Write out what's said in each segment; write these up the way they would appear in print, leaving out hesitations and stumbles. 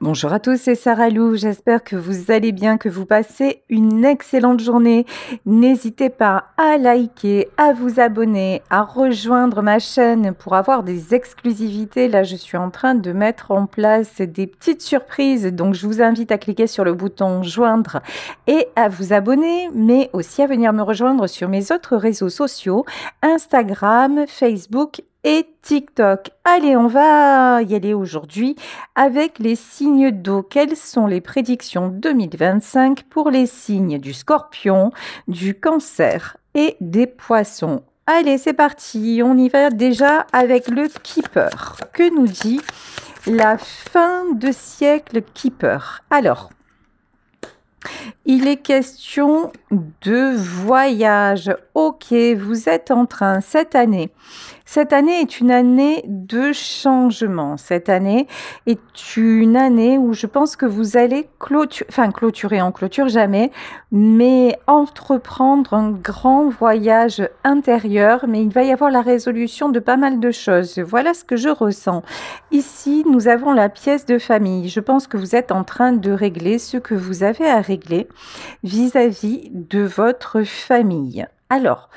Bonjour à tous, c'est Sarah Lou. J'espère que vous allez bien, que vous passez une excellente journée. N'hésitez pas à liker, à vous abonner, à rejoindre ma chaîne pour avoir des exclusivités. Là, je suis en train de mettre en place des petites surprises. Donc, je vous invite à cliquer sur le bouton joindre et à vous abonner, mais aussi à venir me rejoindre sur mes autres réseaux sociaux, Instagram, Facebook et TikTok. Allez, on va y aller aujourd'hui avec les signes d'eau. Quelles sont les prédictions 2025 pour les signes du Scorpion, du Cancer et des Poissons? Allez, c'est parti. On y va déjà avec le Keeper. Que nous dit la fin de siècle Keeper? Alors, il est question de voyage. Ok, vous êtes en train cette année est une année de changement. Cette année est une année où je pense que vous allez clôturer, on clôture jamais, mais entreprendre un grand voyage intérieur, mais il va y avoir la résolution de pas mal de choses. Voilà ce que je ressens. Ici, nous avons la pièce de famille. Je pense que vous êtes en train de régler ce que vous avez à régler vis-à-vis de votre famille. Alors,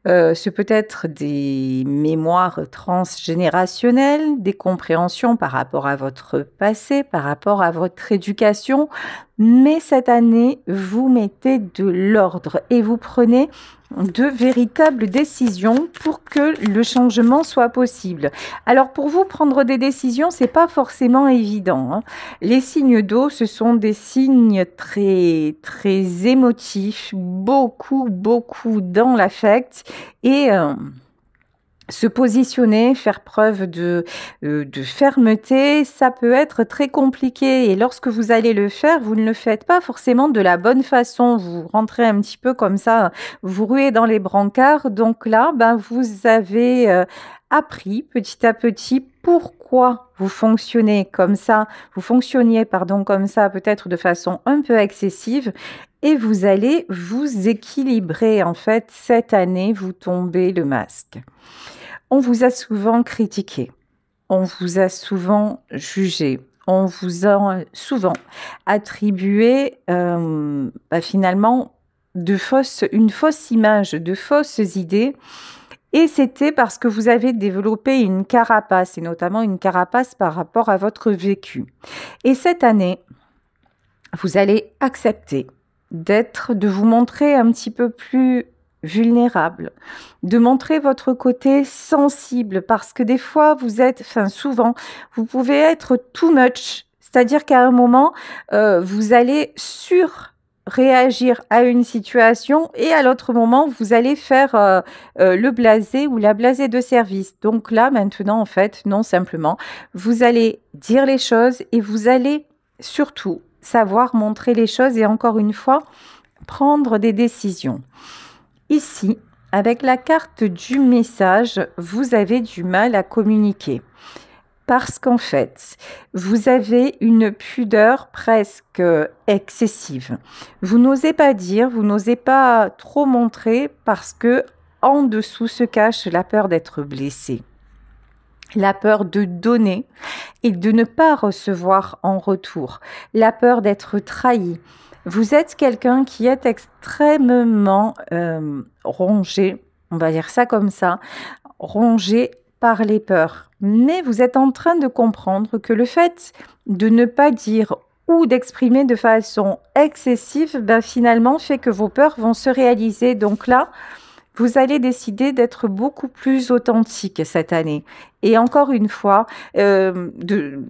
ce peut être des mémoires transgénérationnelles, des compréhensions par rapport à votre passé, par rapport à votre éducation, mais cette année, vous mettez de l'ordre et vous prenez de véritables décisions pour que le changement soit possible. Alors pour vous, prendre des décisions, c'est pas forcément évident, hein. Les signes d'eau, ce sont des signes très très émotifs, beaucoup dans l'affect et se positionner, faire preuve de fermeté, ça peut être très compliqué. Et lorsque vous allez le faire, vous ne le faites pas forcément de la bonne façon. Vous rentrez un petit peu comme ça, vous ruez dans les brancards. Donc là, vous avez appris petit à petit pourquoi vous fonctionnez comme ça. Vous fonctionniez, pardon, comme ça, peut-être de façon un peu excessive. Et vous allez vous équilibrer. En fait, cette année, vous tombez le masque. On vous a souvent critiqué, on vous a souvent jugé, on vous a souvent attribué finalement une fausse image, de fausses idées. Et c'était parce que vous avez développé une carapace, et notamment une carapace par rapport à votre vécu. Et cette année, vous allez accepter de vous montrer un petit peu plus vulnérable, de montrer votre côté sensible, parce que des fois, souvent, vous pouvez être too much, c'est-à-dire qu'à un moment, vous allez réagir à une situation et à l'autre moment, vous allez faire le blasé ou la blasée de service. Donc là, maintenant, en fait, non, simplement, vous allez dire les choses et vous allez surtout savoir montrer les choses et encore une fois, prendre des décisions. Ici, avec la carte du message, vous avez du mal à communiquer. Parce qu'en fait, vous avez une pudeur presque excessive. Vous n'osez pas dire, vous n'osez pas trop montrer parce que en dessous se cache la peur d'être blessé, la peur de donner et de ne pas recevoir en retour, la peur d'être trahi. Vous êtes quelqu'un qui est extrêmement rongé, on va dire ça comme ça, rongé par les peurs. Mais vous êtes en train de comprendre que le fait de ne pas dire ou d'exprimer de façon excessive, finalement fait que vos peurs vont se réaliser. Donc là, vous allez décider d'être beaucoup plus authentique cette année. Et encore une fois, de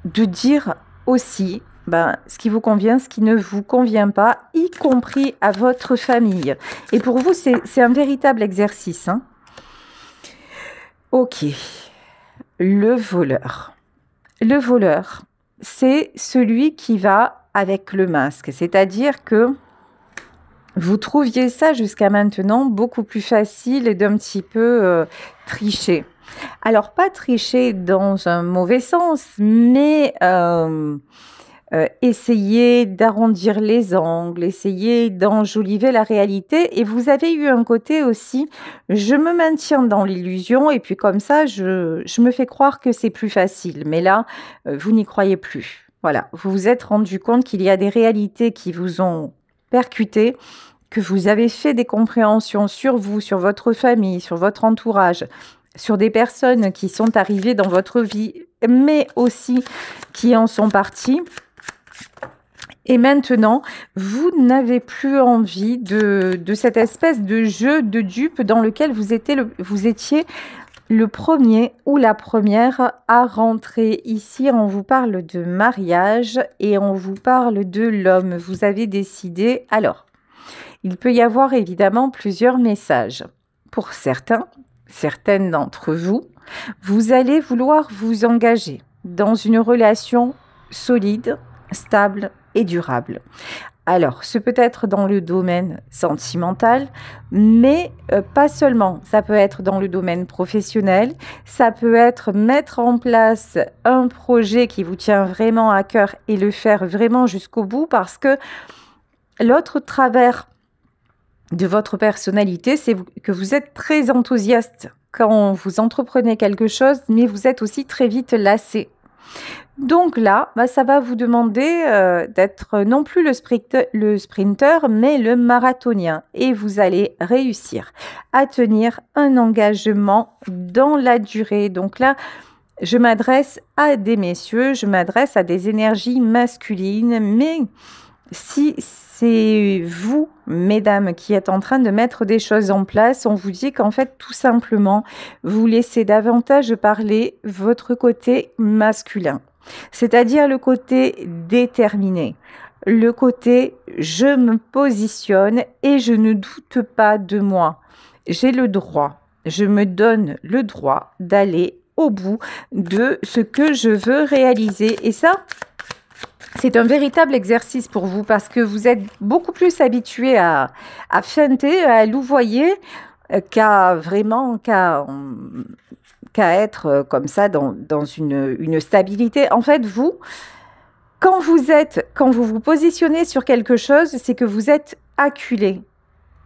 dire aussi ce qui vous convient, ce qui ne vous convient pas, y compris à votre famille. Et pour vous, c'est un véritable exercice, hein. Ok, le voleur. Le voleur, c'est celui qui va avec le masque, c'est-à-dire que vous trouviez ça jusqu'à maintenant beaucoup plus facile d'un petit peu tricher. Alors, pas tricher dans un mauvais sens, mais essayer d'arrondir les angles, essayer d'enjoliver la réalité. Et vous avez eu un côté aussi, je me maintiens dans l'illusion et puis comme ça, je me fais croire que c'est plus facile. Mais là, vous n'y croyez plus. Voilà, vous vous êtes rendu compte qu'il y a des réalités qui vous ont percuté, que vous avez fait des compréhensions sur vous, sur votre famille, sur votre entourage, sur des personnes qui sont arrivées dans votre vie, mais aussi qui en sont parties. Et maintenant, vous n'avez plus envie de cette espèce de jeu de dupe dans lequel vous étiez le premier ou la première à rentrer. Ici, on vous parle de mariage et on vous parle de l'homme. Vous avez décidé. Alors, il peut y avoir évidemment plusieurs messages. Pour certaines d'entre vous, vous allez vouloir vous engager dans une relation solide, stable et durable. Alors, ce peut être dans le domaine sentimental, mais pas seulement. Ça peut être dans le domaine professionnel, ça peut être mettre en place un projet qui vous tient vraiment à cœur et le faire vraiment jusqu'au bout, parce que l'autre travers de votre personnalité, c'est que vous êtes très enthousiaste quand vous entreprenez quelque chose, mais vous êtes aussi très vite lassé. Donc là, ça va vous demander d'être non plus le sprinter, mais le marathonien. Et vous allez réussir à tenir un engagement dans la durée. Donc là, je m'adresse à des messieurs, je m'adresse à des énergies masculines, mais si c'est vous, mesdames, qui êtes en train de mettre des choses en place, on vous dit qu'en fait, tout simplement, vous laissez davantage parler votre côté masculin. C'est-à-dire le côté déterminé, le côté je me positionne et je ne doute pas de moi. J'ai le droit, je me donne le droit d'aller au bout de ce que je veux réaliser. Et ça, c'est un véritable exercice pour vous parce que vous êtes beaucoup plus habitué à feinter, à louvoyer, qu'à être comme ça dans une stabilité. En fait, quand vous vous positionnez sur quelque chose, c'est que vous êtes acculé.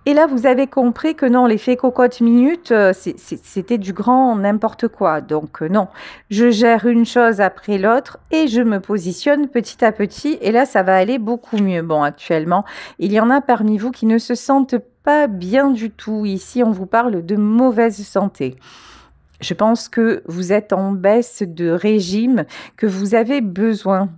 Et là, vous avez compris que non, l'effet cocotte minute, c'était du grand n'importe quoi. Donc non, je gère une chose après l'autre et je me positionne petit à petit. Et là, ça va aller beaucoup mieux. Bon, actuellement, il y en a parmi vous qui ne se sentent pas bien du tout. Ici, on vous parle de mauvaise santé. Je pense que vous êtes en baisse de régime, que vous avez besoin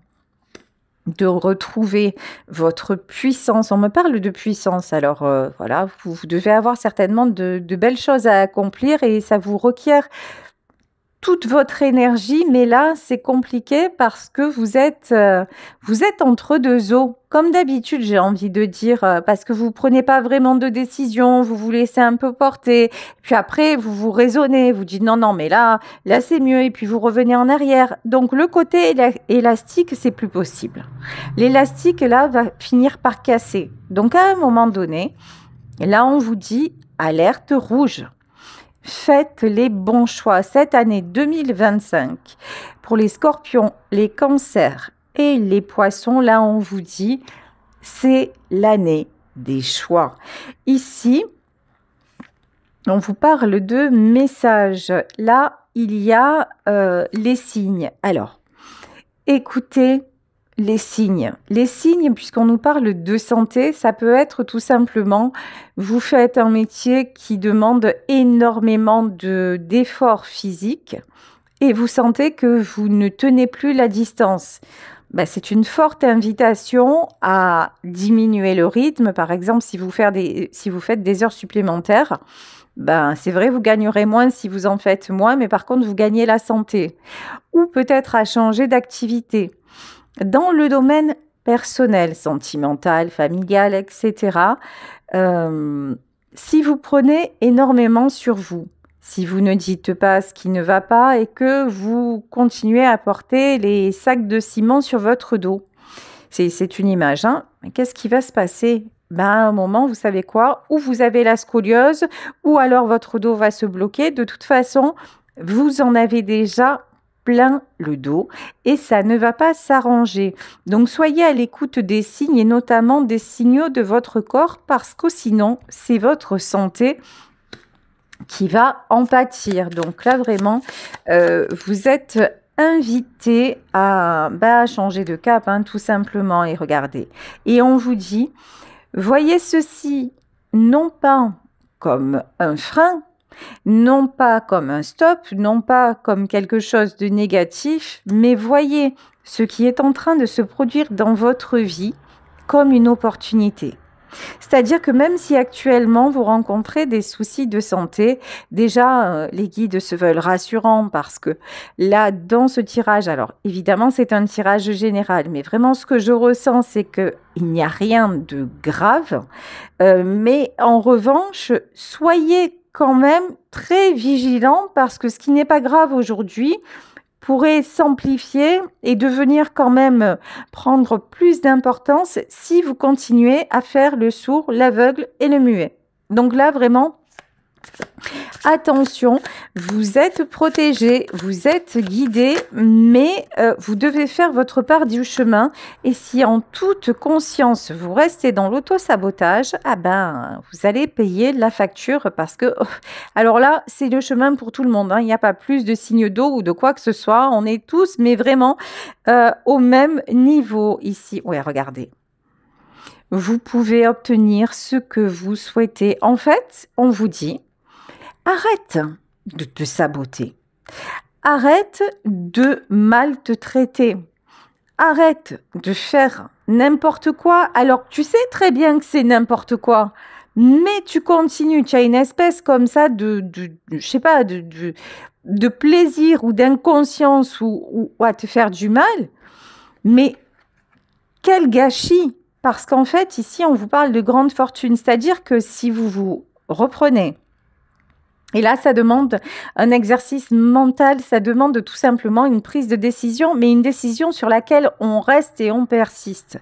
de retrouver votre puissance. On me parle de puissance, alors voilà, vous devez avoir certainement de belles choses à accomplir et ça vous requiert toute votre énergie, mais là, c'est compliqué parce que vous êtes entre deux eaux. Comme d'habitude, j'ai envie de dire, parce que vous prenez pas vraiment de décision, vous vous laissez un peu porter, puis après, vous raisonnez, vous dites non, mais là, c'est mieux, et puis vous revenez en arrière. Donc, le côté élastique, c'est plus possible. L'élastique, là, va finir par casser. Donc, à un moment donné, là, on vous dit alerte rouge. Faites les bons choix cette année 2025 pour les scorpions, les cancers et les poissons. Là, on vous dit, c'est l'année des choix. Ici, on vous parle de messages. Là, il y a les signes. Alors, écoutez les signes. Les signes, puisqu'on nous parle de santé, ça peut être tout simplement, vous faites un métier qui demande énormément d'efforts physiques et vous sentez que vous ne tenez plus la distance. C'est une forte invitation à diminuer le rythme. Par exemple, si vous faites des heures supplémentaires, c'est vrai, vous gagnerez moins si vous en faites moins, mais par contre, vous gagnez la santé. Ou peut-être à changer d'activité. Dans le domaine personnel, sentimental, familial, etc., si vous prenez énormément sur vous, si vous ne dites pas ce qui ne va pas et que vous continuez à porter les sacs de ciment sur votre dos, c'est une image, hein. Mais qu'est-ce qui va se passer ? À un moment, vous savez quoi ? Ou vous avez la scoliose, ou alors votre dos va se bloquer. De toute façon, vous en avez déjà plein le dos et ça ne va pas s'arranger. Donc soyez à l'écoute des signes et notamment des signaux de votre corps parce que sinon c'est votre santé qui va en pâtir. Donc là vraiment vous êtes invité à changer de cap tout simplement et regardez. Et on vous dit, voyez ceci non pas comme un frein, non pas comme un stop, non pas comme quelque chose de négatif, mais voyez ce qui est en train de se produire dans votre vie comme une opportunité. C'est-à-dire que même si actuellement vous rencontrez des soucis de santé, déjà les guides se veulent rassurants parce que là, dans ce tirage, alors évidemment c'est un tirage général, mais vraiment ce que je ressens c'est qu'il n'y a rien de grave, mais en revanche, soyez quand même très vigilants parce que ce qui n'est pas grave aujourd'hui pourrait s'amplifier et devenir quand même prendre plus d'importance si vous continuez à faire le sourd, l'aveugle et le muet. Donc là, vraiment, attention, vous êtes protégé, vous êtes guidé, mais vous devez faire votre part du chemin. Et si en toute conscience, vous restez dans l'auto-sabotage, vous allez payer la facture parce que, alors là, c'est le chemin pour tout le monde. Il n'y a pas plus de signes d'eau ou de quoi que ce soit. On est tous, mais vraiment, au même niveau ici. Ouais, regardez. Vous pouvez obtenir ce que vous souhaitez. En fait, on vous dit, arrête de te saboter. Arrête de mal te traiter. Arrête de faire n'importe quoi. Alors, tu sais très bien que c'est n'importe quoi, mais tu continues. Tu as une espèce comme ça je sais pas, de plaisir ou d'inconscience ou à te faire du mal. Mais quel gâchis! Parce qu'en fait, ici, on vous parle de grande fortune. C'est-à-dire que si vous vous reprenez, et là, ça demande un exercice mental, ça demande tout simplement une prise de décision, mais une décision sur laquelle on reste et on persiste.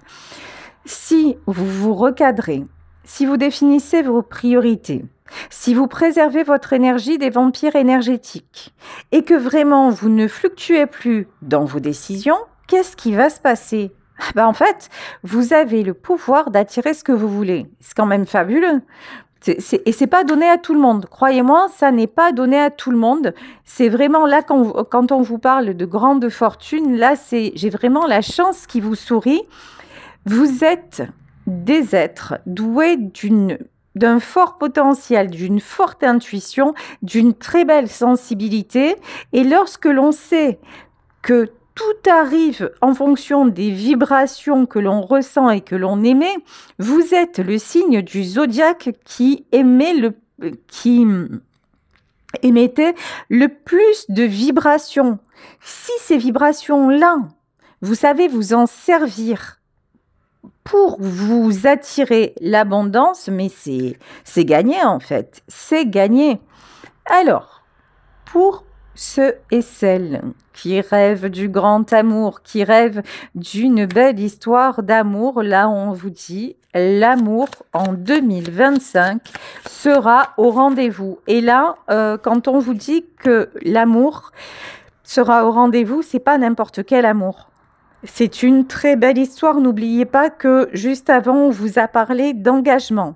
Si vous vous recadrez, si vous définissez vos priorités, si vous préservez votre énergie des vampires énergétiques et que vraiment vous ne fluctuez plus dans vos décisions, qu'est-ce qui va se passer ? En fait, vous avez le pouvoir d'attirer ce que vous voulez. C'est quand même fabuleux. Et c'est pas donné à tout le monde. Croyez-moi, ça n'est pas donné à tout le monde. C'est vraiment là, quand on vous parle de grande fortune, là, j'ai vraiment la chance qui vous sourit. Vous êtes des êtres doués d'un fort potentiel, d'une forte intuition, d'une très belle sensibilité. Et lorsque l'on sait que tout arrive en fonction des vibrations que l'on ressent et que l'on émet, vous êtes le signe du zodiaque qui émettait le plus de vibrations. Si ces vibrations-là, vous savez vous en servir pour vous attirer l'abondance, mais c'est gagné en fait, c'est gagné. Alors, pour ceux et celles qui rêvent du grand amour, qui rêvent d'une belle histoire d'amour, là on vous dit l'amour en 2025 sera au rendez-vous. Et là, quand on vous dit que l'amour sera au rendez-vous, c'est pas n'importe quel amour. C'est une très belle histoire. N'oubliez pas que juste avant, on vous a parlé d'engagement.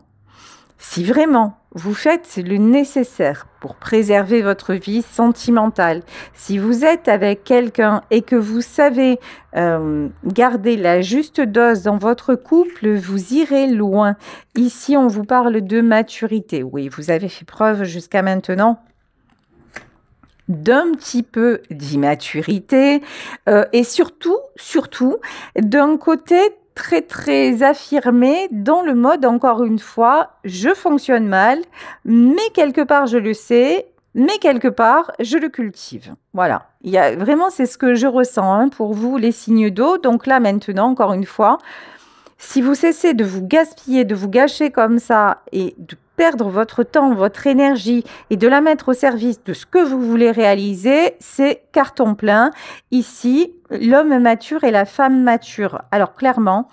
Si vraiment vous faites le nécessaire pour préserver votre vie sentimentale, si vous êtes avec quelqu'un et que vous savez garder la juste dose dans votre couple, vous irez loin. Ici, on vous parle de maturité. Oui, vous avez fait preuve jusqu'à maintenant d'un petit peu d'immaturité et surtout, d'un côté très très affirmé dans le mode, encore une fois, je fonctionne mal, mais quelque part je le sais, mais quelque part je le cultive. Voilà, vraiment c'est ce que je ressens pour vous les signes d'eau. Donc là maintenant, encore une fois, si vous cessez de vous gaspiller, de vous gâcher comme ça et de perdre votre temps, votre énergie et de la mettre au service de ce que vous voulez réaliser, c'est carton plein. Ici, l'homme mature et la femme mature. Alors clairement,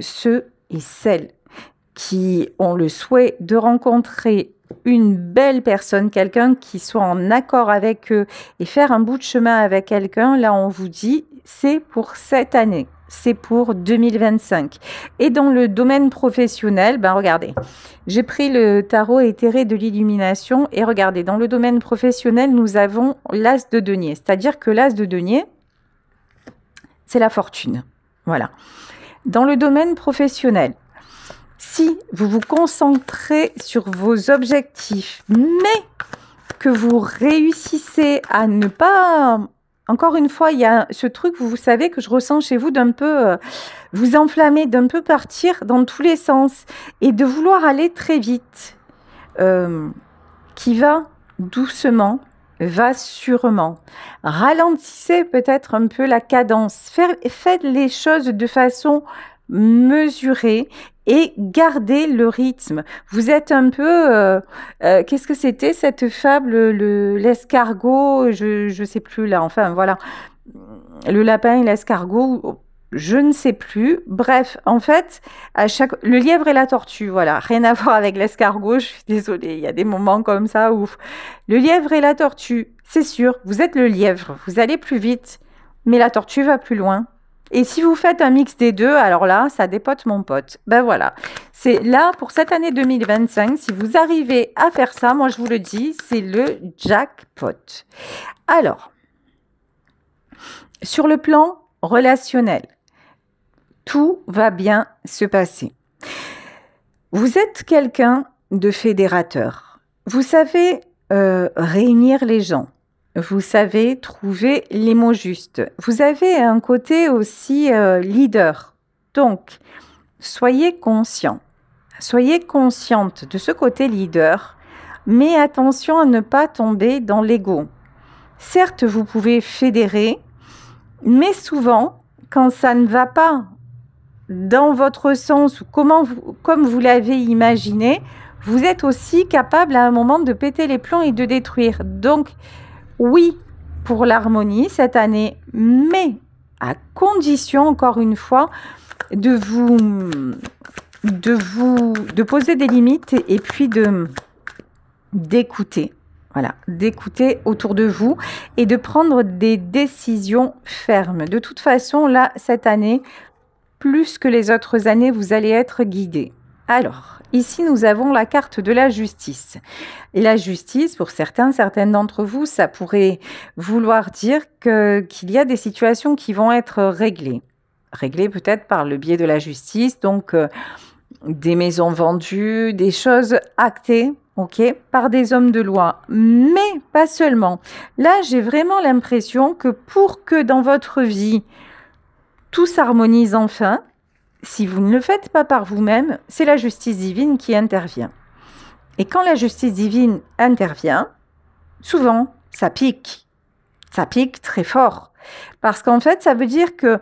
ceux et celles qui ont le souhait de rencontrer une belle personne, quelqu'un qui soit en accord avec eux et faire un bout de chemin avec quelqu'un, là on vous dit, c'est pour cette année, c'est pour 2025. Et dans le domaine professionnel, ben regardez, j'ai pris le tarot éthéré de l'illumination et regardez, dans le domaine professionnel, nous avons l'as de denier, c'est-à-dire que l'as de denier, c'est la fortune. Voilà. Dans le domaine professionnel, si vous vous concentrez sur vos objectifs, mais que vous réussissez à ne pas... Encore une fois, il y a ce truc, vous savez, que je ressens chez vous d'un peu vous enflammer, d'un peu partir dans tous les sens et de vouloir aller très vite, qui va doucement, va sûrement. Ralentissez peut-être un peu la cadence, faites les choses de façon mesurée et gardez le rythme. Vous êtes un peu... qu'est-ce que c'était cette fable, l'escargot, je sais plus là, enfin voilà. Le lapin et l'escargot, je ne sais plus. Bref, en fait, le lièvre et la tortue, voilà, rien à voir avec l'escargot, je suis désolée, il y a des moments comme ça où... Le lièvre et la tortue, c'est sûr, vous êtes le lièvre, vous allez plus vite, mais la tortue va plus loin. Et si vous faites un mix des deux, alors là, ça dépote mon pote. Ben voilà, c'est là pour cette année 2025, si vous arrivez à faire ça, moi je vous le dis, c'est le jackpot. Alors, sur le plan relationnel, tout va bien se passer. Vous êtes quelqu'un de fédérateur. Vous savez réunir les gens. Vous savez trouver les mots justes. Vous avez un côté aussi leader. Donc, soyez conscient. Soyez consciente de ce côté leader, mais attention à ne pas tomber dans l'ego. Certes, vous pouvez fédérer, mais souvent, quand ça ne va pas dans votre sens ou comme vous l'avez imaginé, vous êtes aussi capable à un moment de péter les plombs et de détruire. Donc, oui, pour l'harmonie cette année, mais à condition, encore une fois, de poser des limites et puis d'écouter. Voilà, d'écouter autour de vous et de prendre des décisions fermes. De toute façon, là, cette année, plus que les autres années, vous allez être guidé. Alors, ici, nous avons la carte de la justice. Et la justice, pour certaines d'entre vous, ça pourrait vouloir dire qu'il y a des situations qui vont être réglées. Réglées peut-être par le biais de la justice, donc des maisons vendues, des choses actées, ok, par des hommes de loi. Mais pas seulement. Là, j'ai vraiment l'impression que pour que dans votre vie, tout s'harmonise enfin, si vous ne le faites pas par vous-même, c'est la justice divine qui intervient. Et quand la justice divine intervient, souvent, ça pique. Ça pique très fort. Parce qu'en fait, ça veut dire que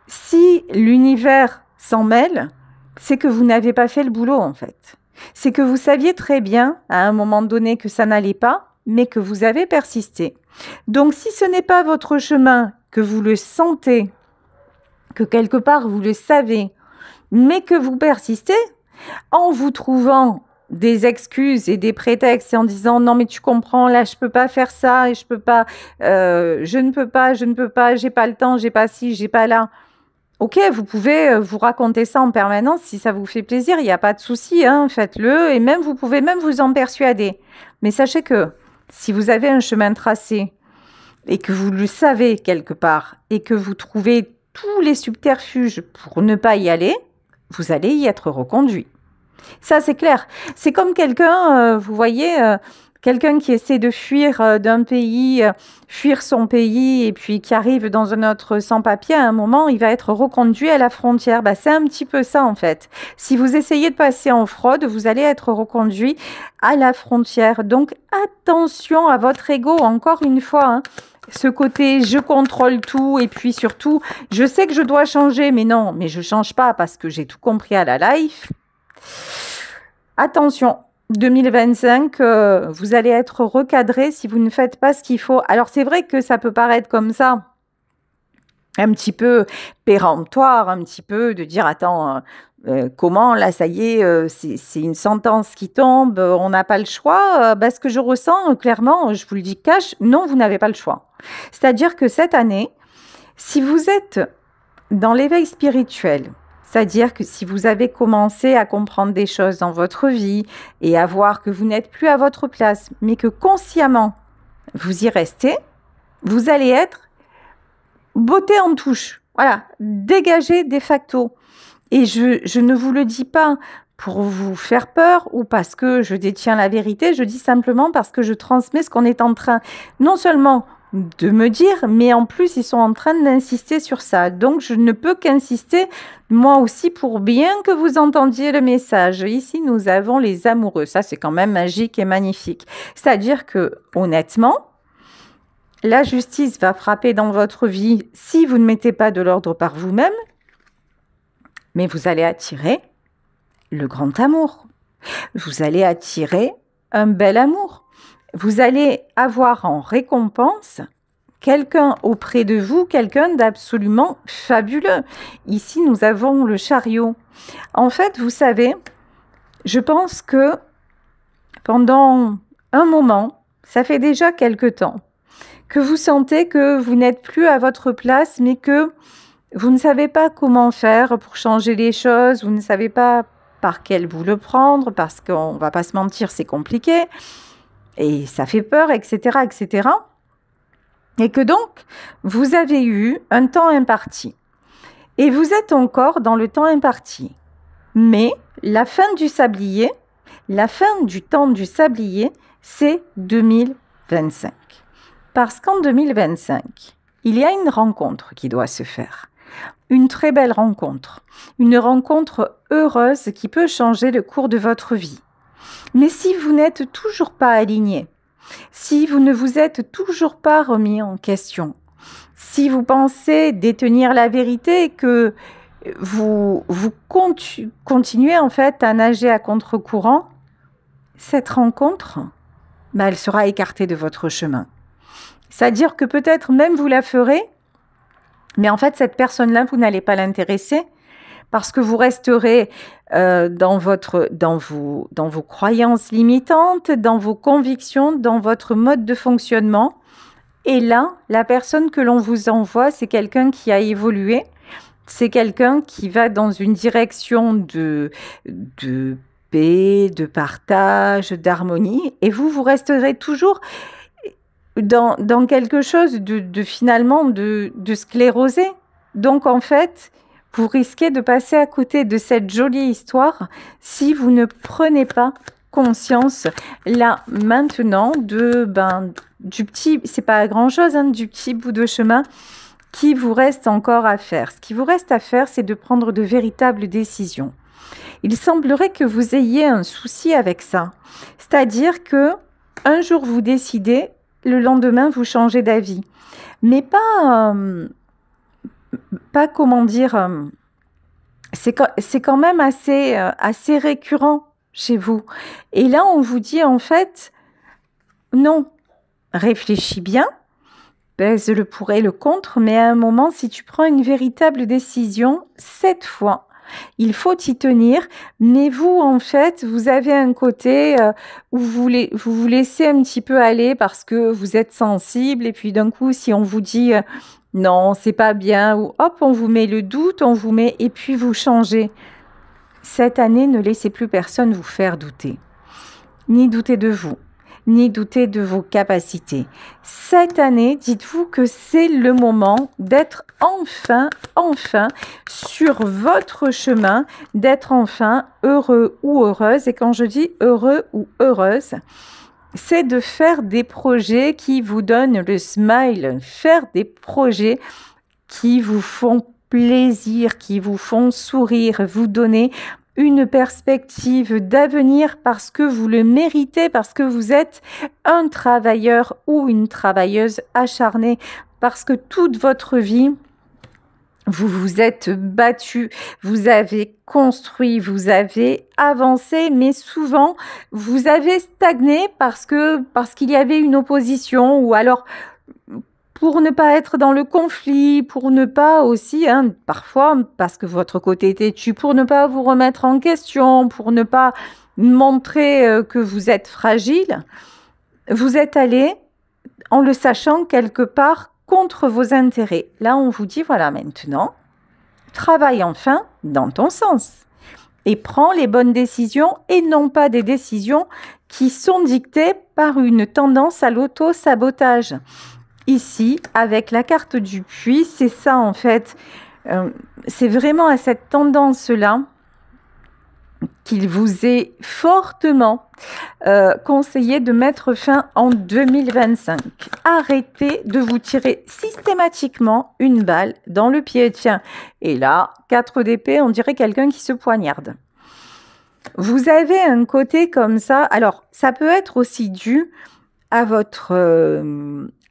si l'univers s'en mêle, c'est que vous n'avez pas fait le boulot, en fait. C'est que vous saviez très bien, à un moment donné, que ça n'allait pas, mais que vous avez persisté. Donc, si ce n'est pas votre chemin, que vous le sentez, que quelque part vous le savez, mais que vous persistez, en vous trouvant des excuses et des prétextes et en disant non mais tu comprends là je peux pas faire ça et je peux pas je ne peux pas j'ai pas le temps, j'ai pas ci, j'ai pas là. Ok, vous pouvez vous raconter ça en permanence si ça vous fait plaisir, il n'y a pas de souci, hein, faites-le et même vous pouvez même vous en persuader. Mais sachez que si vous avez un chemin tracé et que vous le savez quelque part et que vous trouvez tous les subterfuges pour ne pas y aller, vous allez y être reconduit. Ça, c'est clair. C'est comme quelqu'un, vous voyez, quelqu'un qui essaie de fuir d'un pays, fuir son pays et puis qui arrive dans un autre sans-papier, à un moment, il va être reconduit à la frontière. Bah, c'est un petit peu ça, en fait. Si vous essayez de passer en fraude, vous allez être reconduit à la frontière. Donc, attention à votre ego, encore une fois, hein. Ce côté je contrôle tout et puis surtout je sais que je dois changer mais non, mais je change pas parce que j'ai tout compris à la life. Attention, 2025, vous allez être recadré si vous ne faites pas ce qu'il faut. Alors c'est vrai que ça peut paraître comme ça, un petit peu péremptoire, un petit peu de dire attends, comment, là, ça y est, c'est une sentence qui tombe, on n'a pas le choix. Ce que je ressens, clairement, je vous le dis cash, non, vous n'avez pas le choix. C'est-à-dire que cette année, si vous êtes dans l'éveil spirituel, c'est-à-dire que si vous avez commencé à comprendre des choses dans votre vie et à voir que vous n'êtes plus à votre place, mais que consciemment, vous y restez, vous allez être beauté en touche. Voilà, dégagé de facto. Et je ne vous le dis pas pour vous faire peur ou parce que je détiens la vérité, je dis simplement parce que je transmets ce qu'on est en train non seulement de me dire, mais en plus, ils sont en train d'insister sur ça. Donc, je ne peux qu'insister, moi aussi, pour bien que vous entendiez le message. Ici, nous avons les amoureux. Ça, c'est quand même magique et magnifique. C'est-à-dire que, honnêtement, la justice va frapper dans votre vie si vous ne mettez pas de l'ordre par vous-même, mais vous allez attirer le grand amour. Vous allez attirer un bel amour. Vous allez avoir en récompense quelqu'un auprès de vous, quelqu'un d'absolument fabuleux. Ici, nous avons le chariot. En fait, vous savez, je pense que pendant un moment, ça fait déjà quelque temps, que vous sentez que vous n'êtes plus à votre place, mais que vous ne savez pas comment faire pour changer les choses, vous ne savez pas par quel bout le prendre, parce qu'on ne va pas se mentir, c'est compliqué, et ça fait peur, etc., etc. Et que donc, vous avez eu un temps imparti. Et vous êtes encore dans le temps imparti. Mais la fin du sablier, la fin du temps du sablier, c'est 2025. Parce qu'en 2025, il y a une rencontre qui doit se faire. Une très belle rencontre. Une rencontre heureuse qui peut changer le cours de votre vie. Mais si vous n'êtes toujours pas aligné, si vous ne vous êtes toujours pas remis en question, si vous pensez détenir la vérité et que vous continuez en fait à nager à contre-courant, cette rencontre, elle sera écartée de votre chemin. C'est-à-dire que peut-être même vous la ferez, mais en fait cette personne-là, vous n'allez pas l'intéresser parce que vous resterez dans vos croyances limitantes, dans vos convictions, dans votre mode de fonctionnement. Et là, la personne que l'on vous envoie, c'est quelqu'un qui a évolué, c'est quelqu'un qui va dans une direction de paix, de partage, d'harmonie, et vous resterez toujours dans quelque chose finalement de sclérosé. Donc en fait, vous risquez de passer à côté de cette jolie histoire si vous ne prenez pas conscience là maintenant du petit, c'est pas grand chose, du petit bout de chemin qui vous reste encore à faire. Ce qui vous reste à faire, c'est de prendre de véritables décisions. Il semblerait que vous ayez un souci avec ça, c'est-à-dire que un jour vous décidez, le lendemain vous changez d'avis, mais pas comment dire, c'est quand même assez récurrent chez vous. Et là, on vous dit en fait, non, réfléchis bien, pèse le pour et le contre, mais à un moment, si tu prends une véritable décision, cette fois, il faut y tenir, mais vous, en fait, vous avez un côté où vous vous laissez un petit peu aller parce que vous êtes sensible, et puis d'un coup, si on vous dit non, c'est pas bien, ou hop, on vous met le doute, et puis vous changez. Cette année, ne laissez plus personne vous faire douter, ni douter de vous, ni douter de vos capacités. Cette année, dites-vous que c'est le moment d'être enfin sur votre chemin, d'être enfin heureux ou heureuse. Et quand je dis heureux ou heureuse, c'est de faire des projets qui vous donnent le smile, faire des projets qui vous font plaisir, qui vous font sourire, vous donner une perspective d'avenir parce que vous le méritez, parce que vous êtes un travailleur ou une travailleuse acharnée, parce que toute votre vie, vous vous êtes battu, vous avez construit, vous avez avancé, mais souvent, vous avez stagné parce qu'il y avait une opposition ou alors pour ne pas être dans le conflit, pour ne pas aussi, hein, parfois, parce que votre côté est têtu, pour ne pas vous remettre en question, pour ne pas montrer que vous êtes fragile, vous êtes allé en le sachant quelque part contre vos intérêts. Là, on vous dit, voilà, maintenant, travaille enfin dans ton sens et prends les bonnes décisions et non pas des décisions qui sont dictées par une tendance à l'auto-sabotage. Ici, avec la carte du puits, c'est ça en fait. C'est vraiment à cette tendance-là qu'il vous est fortement conseillé de mettre fin en 2025. Arrêtez de vous tirer systématiquement une balle dans le pied. Tiens, et là, 4 d'épée, on dirait quelqu'un qui se poignarde. Vous avez un côté comme ça. Alors, ça peut être aussi dû à votre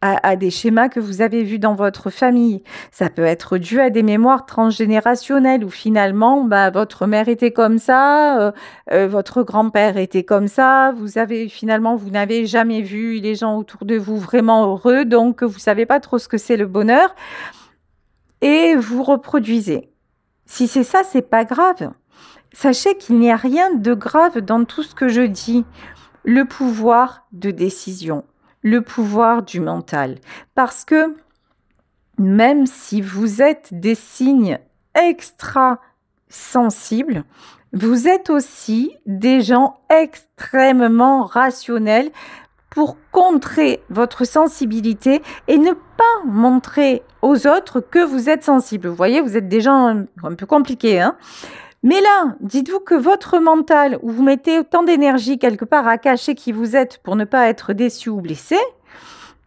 à des schémas que vous avez vus dans votre famille. Ça peut être dû à des mémoires transgénérationnelles où finalement, votre mère était comme ça, votre grand-père était comme ça. Vous n'avez jamais vu les gens autour de vous vraiment heureux, donc vous savez pas trop ce que c'est le bonheur et vous reproduisez. Si c'est ça, c'est pas grave. Sachez qu'il n'y a rien de grave dans tout ce que je dis. Le pouvoir de décision, le pouvoir du mental. Parce que même si vous êtes des signes extra sensibles, vous êtes aussi des gens extrêmement rationnels pour contrer votre sensibilité et ne pas montrer aux autres que vous êtes sensible. Vous voyez, vous êtes des gens un peu compliqués, hein ? Mais là, dites-vous que votre mental, où vous mettez autant d'énergie quelque part à cacher qui vous êtes pour ne pas être déçu ou blessé,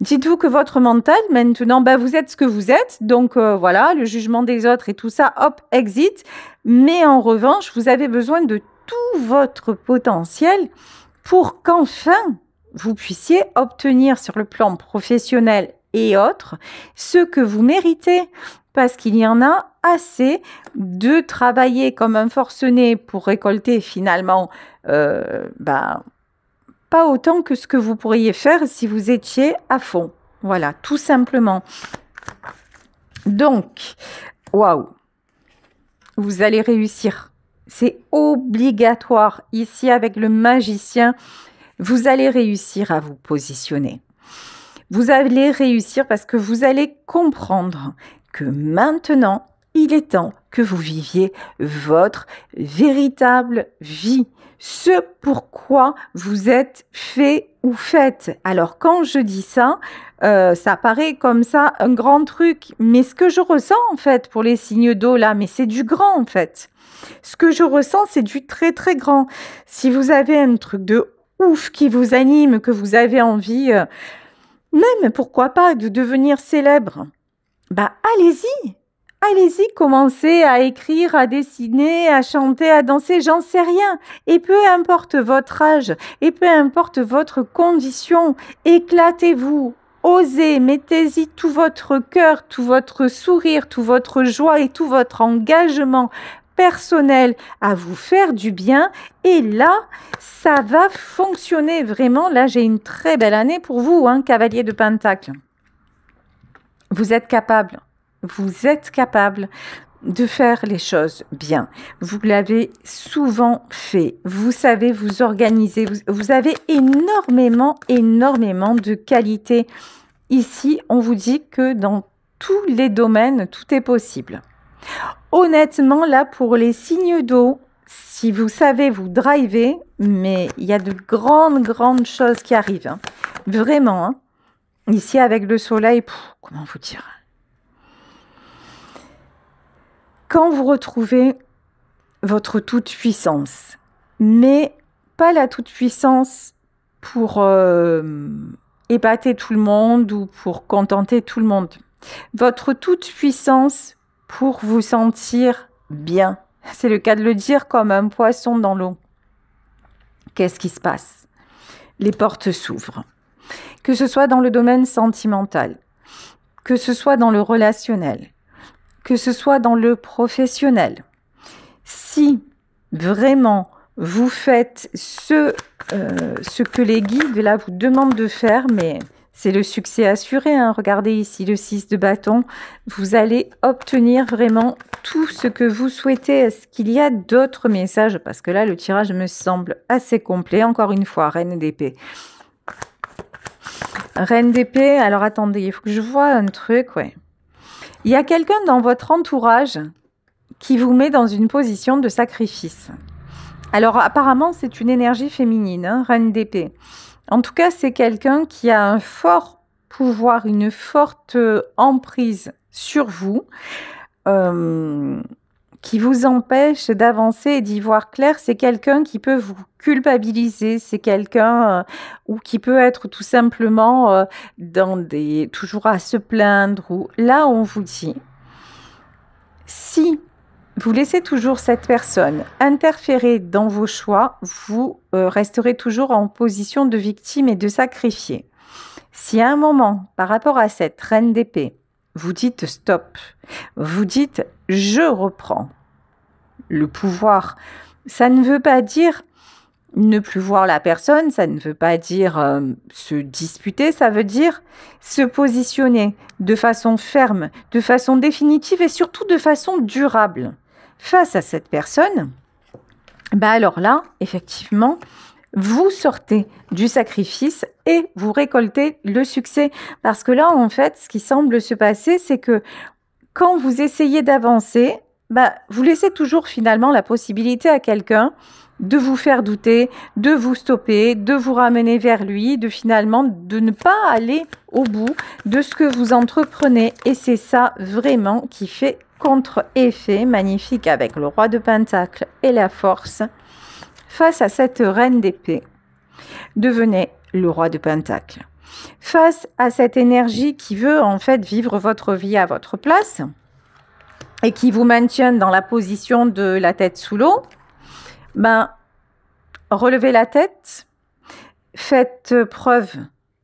dites-vous que votre mental, maintenant, vous êtes ce que vous êtes. Donc voilà, le jugement des autres et tout ça, hop, exit. Mais en revanche, vous avez besoin de tout votre potentiel pour qu'enfin, vous puissiez obtenir sur le plan professionnel et autres ce que vous méritez. Parce qu'il y en a assez de travailler comme un forcené pour récolter finalement pas autant que ce que vous pourriez faire si vous étiez à fond. Voilà, tout simplement. Donc, waouh, vous allez réussir. C'est obligatoire. Ici, avec le magicien, vous allez réussir à vous positionner. Vous allez réussir parce que vous allez comprendre que maintenant, il est temps que vous viviez votre véritable vie. Ce pourquoi vous êtes fait ou faites. Alors, quand je dis ça, ça paraît comme ça un grand truc. Mais ce que je ressens, en fait, pour les signes d'eau, là, mais c'est du grand, en fait. Ce que je ressens, c'est du très, très grand. Si vous avez un truc de ouf qui vous anime, que vous avez envie, même, pourquoi pas, de devenir célèbre, allez-y. Allez-y, commencez à écrire, à dessiner, à chanter, à danser, j'en sais rien. Et peu importe votre âge, et peu importe votre condition, éclatez-vous, osez, mettez-y tout votre cœur, tout votre sourire, tout votre joie et tout votre engagement personnel à vous faire du bien. Et là, ça va fonctionner vraiment. Là, j'ai une très belle année pour vous, hein, cavalier de Pentacle. Vous êtes capable. Vous êtes capable de faire les choses bien. Vous l'avez souvent fait. Vous savez vous organiser. Vous avez énormément de qualités. Ici, on vous dit que dans tous les domaines, tout est possible. Honnêtement, là, pour les signes d'eau, si vous savez vous driver, mais il y a de grandes choses qui arrivent. Hein. Vraiment. Hein. Ici, avec le soleil, comment vous dire ? Quand vous retrouvez votre toute-puissance, mais pas la toute-puissance pour épater tout le monde ou pour contenter tout le monde. Votre toute-puissance pour vous sentir bien. C'est le cas de le dire comme un poisson dans l'eau. Qu'est-ce qui se passe ? Les portes s'ouvrent. Que ce soit dans le domaine sentimental, que ce soit dans le relationnel, que ce soit dans le professionnel. Si vraiment vous faites ce que les guides là vous demandent de faire, mais c'est le succès assuré, hein. Regardez ici le 6 de bâton. Vous allez obtenir vraiment tout ce que vous souhaitez. Est-ce qu'il y a d'autres messages? Parce que là, le tirage me semble assez complet. Encore une fois, Reine d'épée. Reine d'épée, alors attendez, il faut que je vois un truc, ouais. Il y a quelqu'un dans votre entourage qui vous met dans une position de sacrifice. Alors apparemment, c'est une énergie féminine, hein, Reine d'épée. En tout cas, c'est quelqu'un qui a un fort pouvoir, une forte emprise sur vous, qui vous empêche d'avancer et d'y voir clair. C'est quelqu'un qui peut vous culpabiliser, c'est quelqu'un ou qui peut être tout simplement toujours à se plaindre. Ou là, on vous dit, si vous laissez toujours cette personne interférer dans vos choix, vous resterez toujours en position de victime et de sacrifié. Si à un moment, par rapport à cette reine d'épée, vous dites stop, vous dites je reprends le pouvoir, ça ne veut pas dire ne plus voir la personne, ça ne veut pas dire se disputer, ça veut dire se positionner de façon ferme, de façon définitive et surtout de façon durable. Face à cette personne, alors là, effectivement, vous sortez du sacrifice et vous récoltez le succès. Parce que là, en fait, ce qui semble se passer, c'est que quand vous essayez d'avancer, vous laissez toujours finalement la possibilité à quelqu'un de vous faire douter, de vous stopper, de vous ramener vers lui, de ne pas aller au bout de ce que vous entreprenez. Et c'est ça vraiment qui fait contre-effet magnifique avec le roi de Pentacle et la force. Face à cette reine d'épée, devenez le roi de Pentacle. Face à cette énergie qui veut en fait vivre votre vie à votre place et qui vous maintient dans la position de la tête sous l'eau, relevez la tête, faites preuve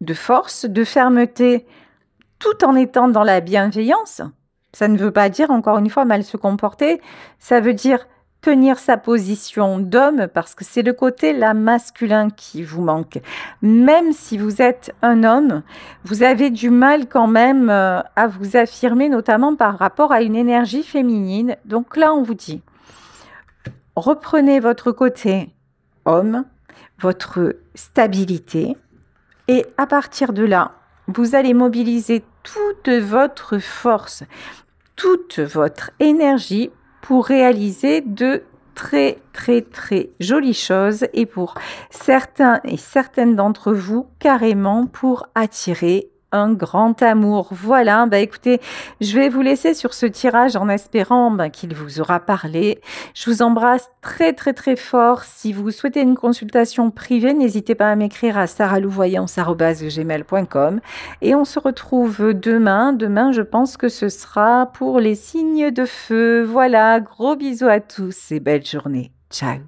de force, de fermeté, tout en étant dans la bienveillance. Ça ne veut pas dire, encore une fois, mal se comporter, ça veut dire tenir sa position d'homme, parce que c'est le côté là masculin qui vous manque. Même si vous êtes un homme, vous avez du mal quand même à vous affirmer, notamment par rapport à une énergie féminine. Donc là, on vous dit, reprenez votre côté homme, votre stabilité, et à partir de là, vous allez mobiliser toute votre force, toute votre énergie pour réaliser de très jolies choses et pour certains et certaines d'entre vous, carrément pour attirer un grand amour. Voilà, écoutez, je vais vous laisser sur ce tirage en espérant qu'il vous aura parlé. Je vous embrasse très fort. Si vous souhaitez une consultation privée, n'hésitez pas à m'écrire à saralouvoyance@gmail.com et on se retrouve demain. Demain, je pense que ce sera pour les signes de feu. Voilà, gros bisous à tous et belle journée. Ciao.